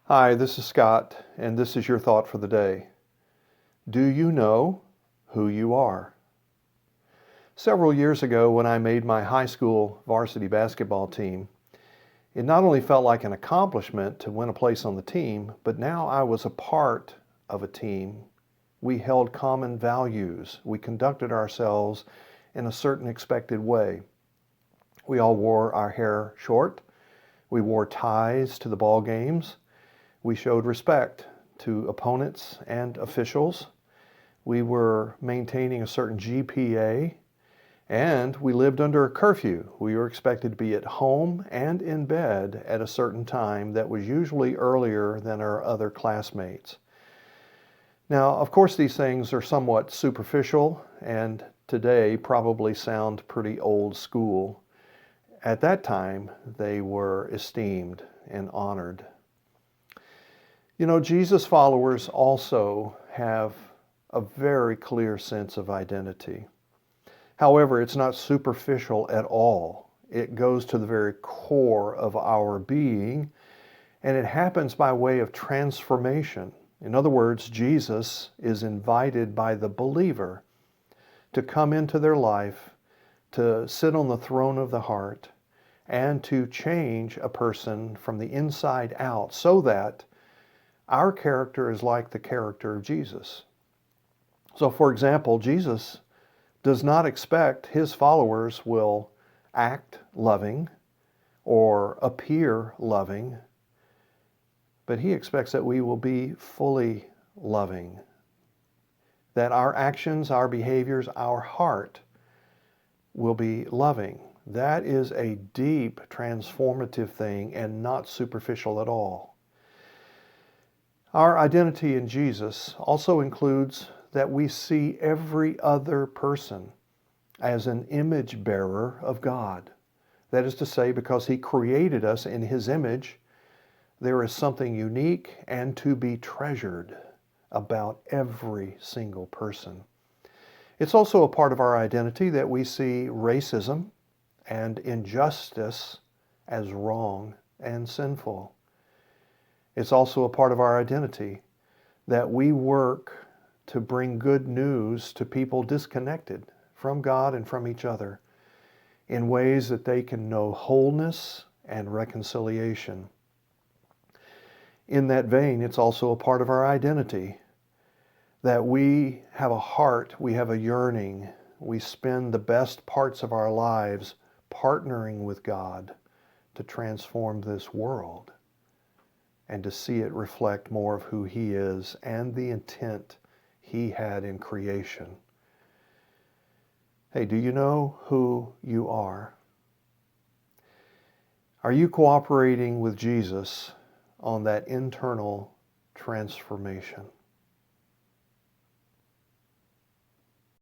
Hi, this is Scott, and this is your thought for the day. Do you know who you are? Several years ago, when I made my high school varsity basketball team, it not only felt like an accomplishment to win a place on the team, but now I was a part of a team. We held common values. We conducted ourselves in a certain expected way. We all wore our hair short. We wore ties to the ball games. We showed respect to opponents and officials. We were maintaining a certain GPA, and we lived under a curfew. We were expected to be at home and in bed at a certain time that was usually earlier than our other classmates. Now, of course, these things are somewhat superficial and today probably sound pretty old school. At that time, they were esteemed and honored. You know, Jesus followers also have a very clear sense of identity. However, it's not superficial at all. It goes to the very core of our being, and it happens by way of transformation. In other words, Jesus is invited by the believer to come into their life, to sit on the throne of the heart, and to change a person from the inside out so that our character is like the character of Jesus. So, for example, Jesus does not expect his followers will act loving or appear loving, but he expects that we will be fully loving, that our actions, our behaviors, our heart will be loving. That is a deep, transformative thing and not superficial at all. Our identity in Jesus also includes that we see every other person as an image bearer of God. That is to say, because he created us in his image, there is something unique and to be treasured about every single person. It's also a part of our identity that we see racism and injustice as wrong and sinful. It's also a part of our identity that we work to bring good news to people disconnected from God and from each other in ways that they can know wholeness and reconciliation. In that vein, it's also a part of our identity that we have a heart, we have a yearning, we spend the best parts of our lives partnering with God to transform this world and to see it reflect more of who he is and the intent he had in creation. Hey, do you know who you are? Are you cooperating with Jesus on that internal transformation?